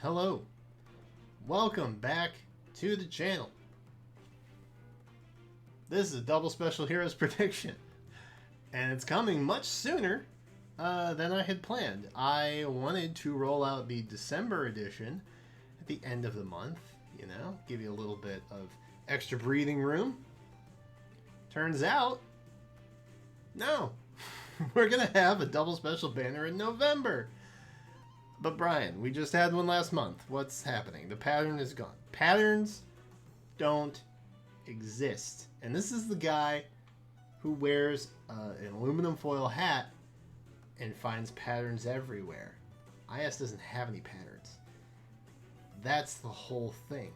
Hello, welcome back to the channel. This is a double special heroes prediction, and it's coming much sooner than I had planned. I wanted to roll out the December edition at the end of the month, you know, give you a little bit of extra breathing room. Turns out, no, we're gonna have a double special banner in November. But Brian, we just had one last month. What's happening? The pattern is gone. Patterns don't exist. And this is the guy who wears an aluminum foil hat and finds patterns everywhere. IS doesn't have any patterns. That's the whole thing.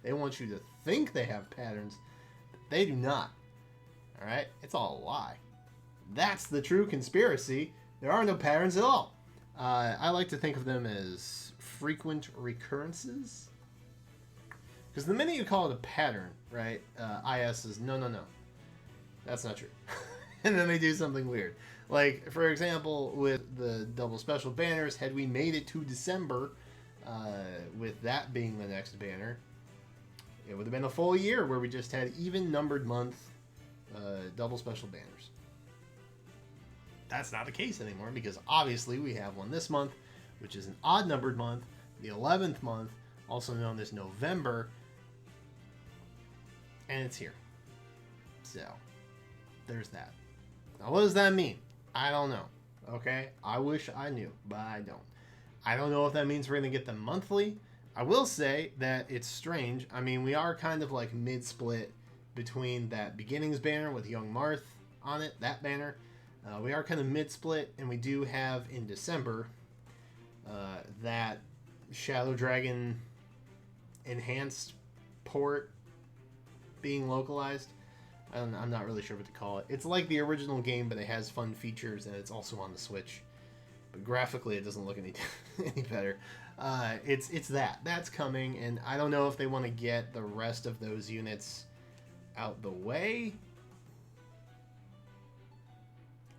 They want you to think they have patterns, but they do not. Alright? It's all a lie. That's the true conspiracy. There are no patterns at all. I like to think of them as frequent recurrences. Because the minute you call it a pattern, right, IS is, no. That's not true. And then they do something weird. Like, for example, with the double special banners, had we made it to December, with that being the next banner, it would have been a full year where we just had even numbered month double special banners. That's not the case anymore because obviously we have one this month, which is an odd numbered month, the 11th month, also known as November, and it's here. So, there's that. Now, what does that mean? I don't know. Okay? I wish I knew, but I don't. I don't know if that means we're going to get them monthly. I will say that it's strange. I mean, we are kind of like mid-split between that Beginnings banner with Young Marth on it, that banner. We are kind of mid-split, and we do have in December that Shadow Dragon enhanced port being localized. I'm not really sure what to call it. It's like the original game, but it has fun features, and it's also on the Switch. But graphically, it doesn't look any better. It's that's coming, and I don't know if they want to get the rest of those units out the way.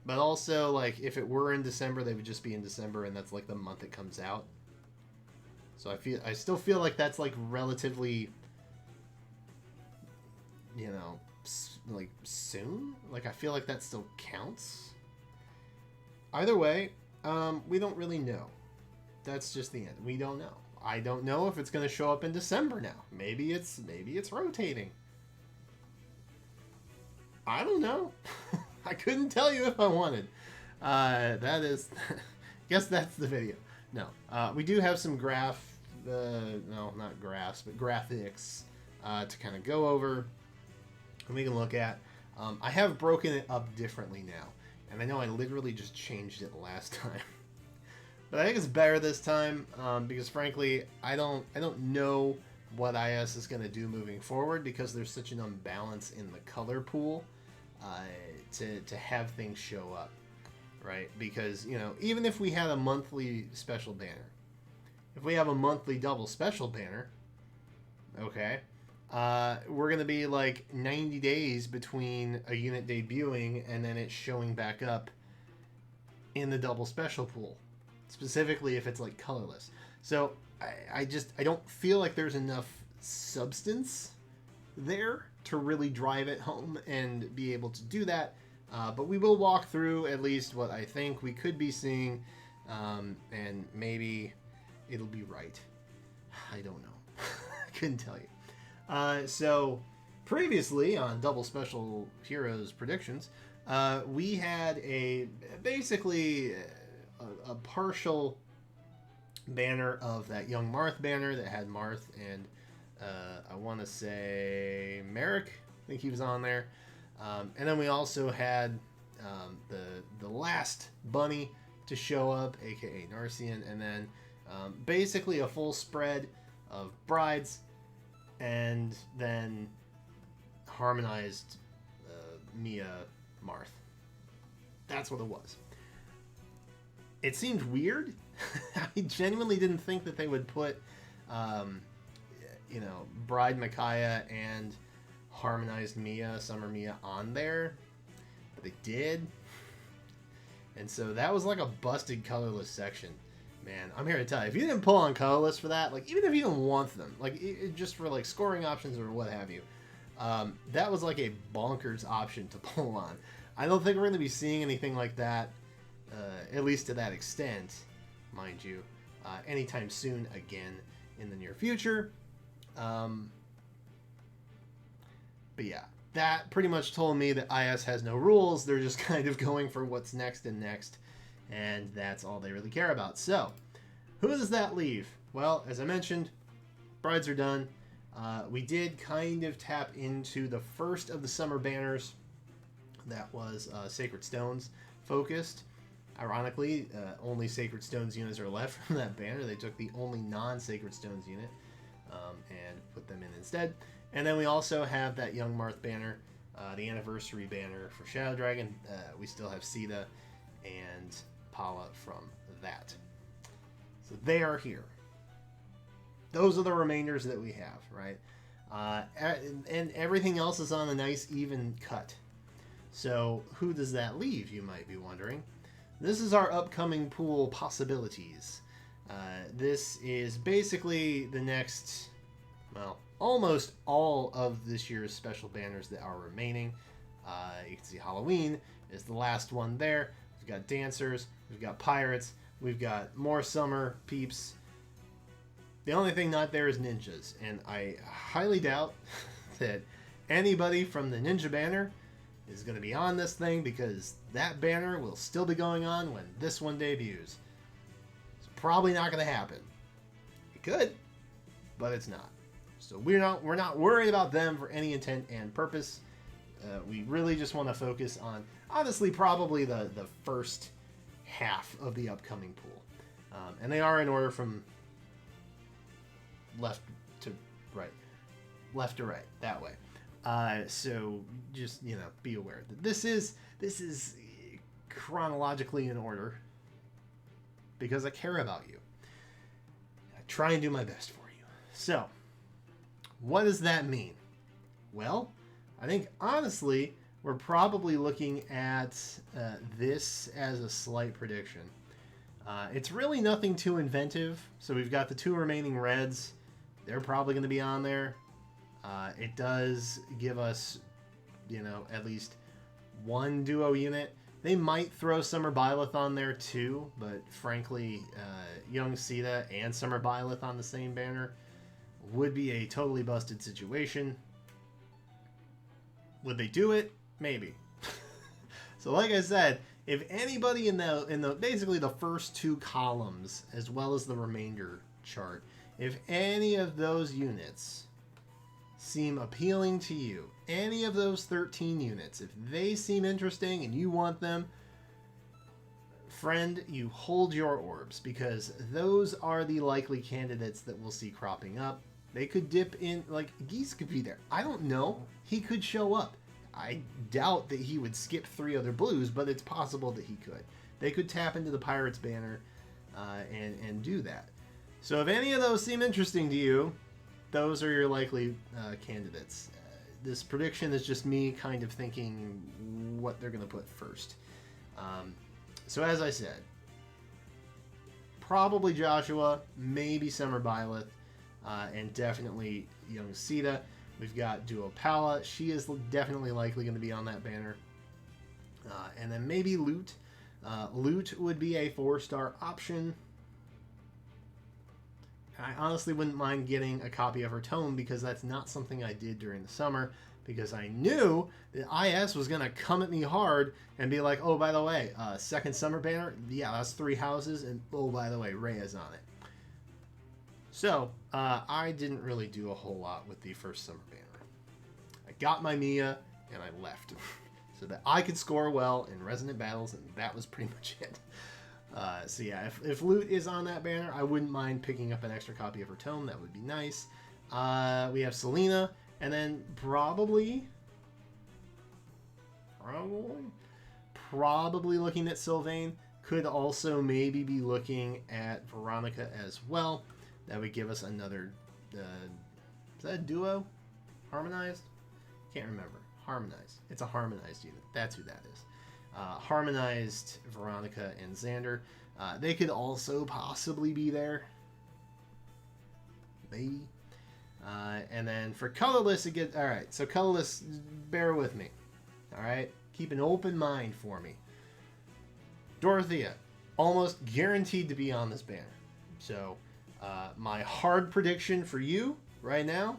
But also, like, if it were in December, they would just be in December, and that's like the month it comes out. So I still feel like that's like relatively, you know, like soon. Like I feel like that still counts. Either way, we don't really know. That's just the end. We don't know. I don't know if it's going to show up in December now. Maybe it's rotating. I don't know. I couldn't tell you if I wanted. That is, guess that's the video. No, we do have some no, not graphs, but graphics to kind of go over and we can look at. I have broken it up differently now, and I know I literally just changed it last time, but I think it's better this time because frankly, I don't know what IS is going to do moving forward because there's such an imbalance in the color pool. To have things show up, right? Because, you know, even if we had a monthly special banner, if we have a monthly double special banner, okay, we're going to be like 90 days between a unit debuting and then it's showing back up in the double special pool, specifically if it's like colorless. So I don't feel like there's enough substance there to really drive it home and be able to do that. But we will walk through at least what I think we could be seeing, and maybe it'll be right. I don't know. I couldn't tell you. So previously on Double Special Heroes predictions, we had basically a partial banner of that Young Marth banner that had Marth and I want to say Merrick. I think he was on there. And then we also had the last bunny to show up, aka Narcian, and then basically a full spread of brides, and then harmonized Mia Marth. That's what it was. It seemed weird. I genuinely didn't think that they would put you know, Bride Micaiah and harmonized Mia, Summer Mia on there, but they did. And so that was like a busted colorless section. Man, I'm here to tell you, if you didn't pull on colorless for that, like even if you don't want them, like just for like scoring options or what have you, that was like a bonkers option to pull on. I don't think we're going to be seeing anything like that, at least to that extent, mind you, anytime soon again in the near future. But yeah, that pretty much told me that IS has no rules. They're just kind of going for what's next and next, and that's all they really care about. So, who does that leave? Well, as I mentioned, brides are done. We did kind of tap into the first of the summer banners that was Sacred Stones focused. Ironically, only Sacred Stones units are left from that banner. They took the only non-Sacred Stones unit and put them in instead. And then we also have that Young Marth banner, the anniversary banner for Shadow Dragon. We still have Sita and Pala from that. So they are here. Those are the remainders that we have, right? And everything else is on a nice even cut. So who does that leave, you might be wondering? This is our upcoming pool possibilities. This is basically the next, well, almost all of this year's special banners that are remaining. You can see Halloween is the last one there. We've got Dancers, we've got Pirates, we've got more Summer Peeps. The only thing not there is Ninjas, and I highly doubt that anybody from the Ninja banner is going to be on this thing, because that banner will still be going on when this one debuts. It's probably not going to happen. It could, but it's not. So we're not worried about them for any intent and purpose. We really just want to focus on, honestly, probably the first half of the upcoming pool. And they are in order from left to right, that way. So just, be aware that this is chronologically in order because I care about you. I try and do my best for you. So, what does that mean? Well, I think honestly, we're probably looking at this as a slight prediction. It's really nothing too inventive. So we've got the two remaining reds. They're probably going to be on there. It does give us, at least one duo unit. They might throw Summer Byleth on there too, but frankly, Young Sita and Summer Byleth on the same banner would be a totally busted situation. Would they do it? Maybe. So like I said, if anybody in the basically the first two columns as well as the remainder chart, if any of those units seem appealing to you, any of those 13 units, if they seem interesting and you want them, friend, you hold your orbs, because those are the likely candidates that we'll see cropping up. They could dip in, like Geese could be there. I don't know. He could show up. I doubt that he would skip 3 other blues, but it's possible that he could. They could tap into the Pirates banner and do that. So if any of those seem interesting to you, those are your likely candidates. This prediction is just me kind of thinking what they're going to put first. So as I said, probably Joshua, maybe Summer Byleth, and definitely Young Sita. We've got Duo Pala. She is definitely likely going to be on that banner. And then maybe Loot. Loot would be a 4-star option. I honestly wouldn't mind getting a copy of her tome, because that's not something I did during the summer, because I knew that IS was going to come at me hard and be like, oh, by the way, second summer banner, yeah, that's 3 houses, and oh, by the way, Rhea's on it. So, I didn't really do a whole lot with the first summer banner. I got my Mia, and I left, so that I could score well in Resonant Battles, and that was pretty much it. So yeah, if Loot is on that banner, I wouldn't mind picking up an extra copy of her tome. That would be nice. We have Selena, and then probably looking at Sylvain. Could also maybe be looking at Veronica as well. That would give us another, is that a duo? Harmonized? Can't remember. Harmonized. It's a harmonized unit. That's who that is. Harmonized Veronica and Xander. They could also possibly be there. Maybe. And then for colorless, it gets... Alright, so colorless, bear with me. Alright? Keep an open mind for me. Dorothea, almost guaranteed to be on this banner. So, my hard prediction for you right now,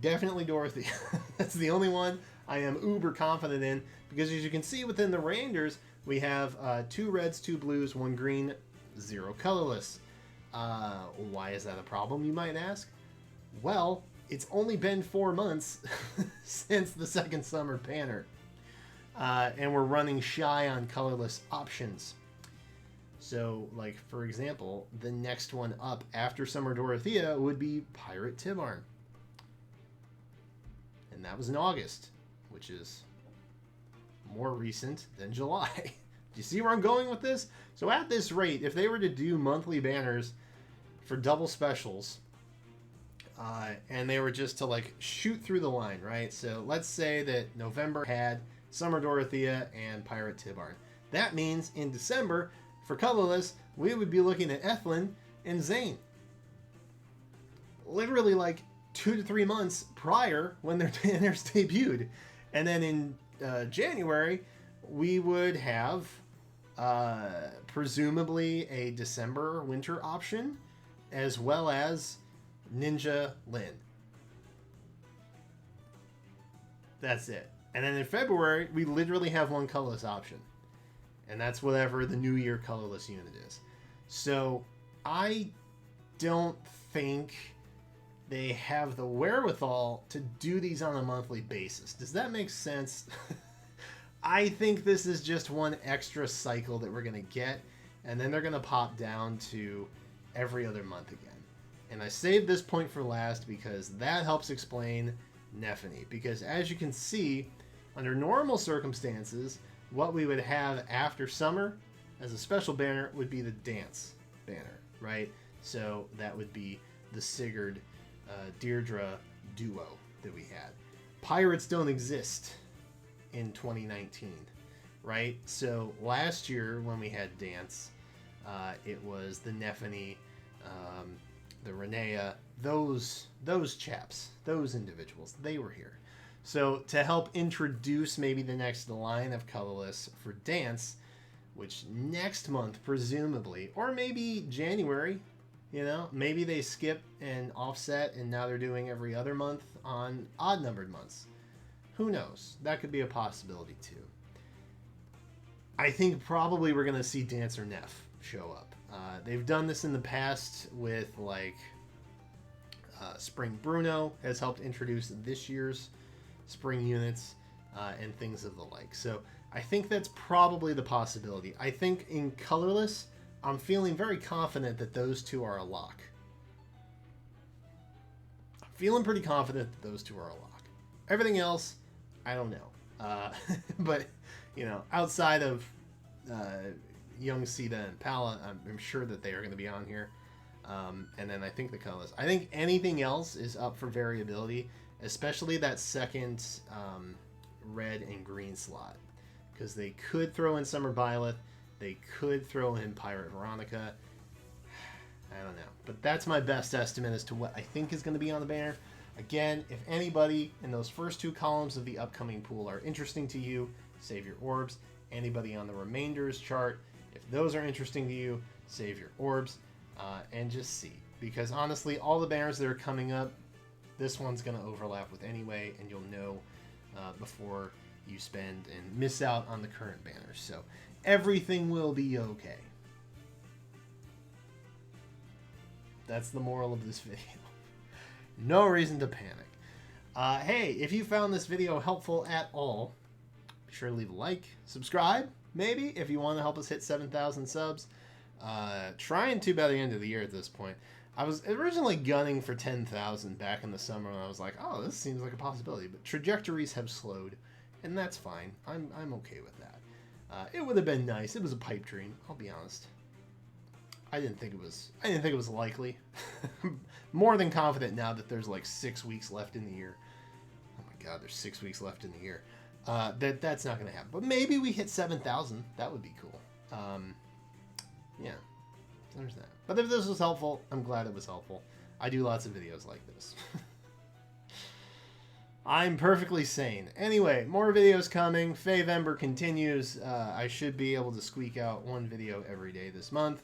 definitely Dorothea. That's the only one I am uber confident in, because as you can see within the Rangers, we have 2 reds, 2 blues, 1 green, 0 colorless. Why is that a problem, you might ask? Well, it's only been 4 months since the second summer banner. And we're running shy on colorless options. So, like, for example, the next one up after Summer Dorothea would be Pirate Tibarn. And that was in August, which is more recent than July. Do you see where I'm going with this? So at this rate, if they were to do monthly banners for double specials, and they were just to, like, shoot through the line, right? So let's say that November had Summer Dorothea and Pirate Tibarn. That means in December, for colorless, we would be looking at Ethlyn and Zane. Literally like 2 to 3 months prior when their banners debuted. And then in January, we would have presumably a December winter option, as well as Ninja Lin. That's it. And then in February, we literally have 1 colorless option. And that's whatever the New Year colorless unit is. So I don't think they have the wherewithal to do these on a monthly basis. Does that make sense? I think this is just one extra cycle that we're going to get. And then they're going to pop down to every other month again. And I saved this point for last because that helps explain Nephany. Because as you can see, under normal circumstances, what we would have after summer as a special banner would be the dance banner, right? So that would be the Sigurd Deirdre duo that we had. Pirates don't exist in 2019, right? So last year when we had dance, it was the Nephany, the Renea, those chaps, those individuals, they were here. So to help introduce maybe the next line of colorless for dance, which next month presumably, or maybe January, you know, maybe they skip and offset and now they're doing every other month on odd numbered months. Who knows? That could be a possibility too. I think probably we're going to see Dancer Neff show up. They've done this in the past with like Spring Bruno has helped introduce this year's spring units and things of the like. So I think that's probably the possibility. I think in colorless, I'm feeling very confident that those two are a lock. I'm feeling pretty confident that those two are a lock. Everything else, I don't know. But, you know, outside of Young Sita and Pala, I'm sure that they are going to be on here. And then I think the colorless. I think anything else is up for variability, especially that second red and green slot. Because they could throw in Summer Violet. They could throw in Pirate Veronica. I don't know. But that's my best estimate as to what I think is going to be on the banner. Again, if anybody in those first 2 columns of the upcoming pool are interesting to you, save your orbs. Anybody on the remainders chart, if those are interesting to you, save your orbs. And just see. Because honestly, all the banners that are coming up, this one's going to overlap with anyway, and you'll know before you spend and miss out on the current banners. So everything will be okay. That's the moral of this video. No reason to panic. Hey, if you found this video helpful at all, be sure to leave a like, subscribe, maybe, if you want to help us hit 7,000 subs. Trying to by the end of the year at this point. I was originally gunning for 10,000 back in the summer, and I was like, oh, this seems like a possibility. But trajectories have slowed, and that's fine. I'm okay with that. It would have been nice. It was a pipe dream, I'll be honest. I didn't think it was likely. More than confident now that there's like 6 weeks left in the year. Oh my god, there's 6 weeks left in the year. That's not going to happen. But maybe we hit 7,000. That would be cool. yeah, there's that. But if this was helpful, I'm glad it was helpful. I do lots of videos like this. I'm perfectly sane. Anyway, more videos coming. Favember continues. I should be able to squeak out one video every day this month.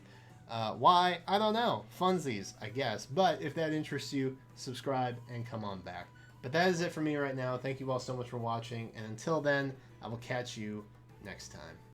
Why? I don't know. Funsies, I guess. But if that interests you, subscribe and come on back. But that is it for me right now. Thank you all so much for watching. And until then, I will catch you next time.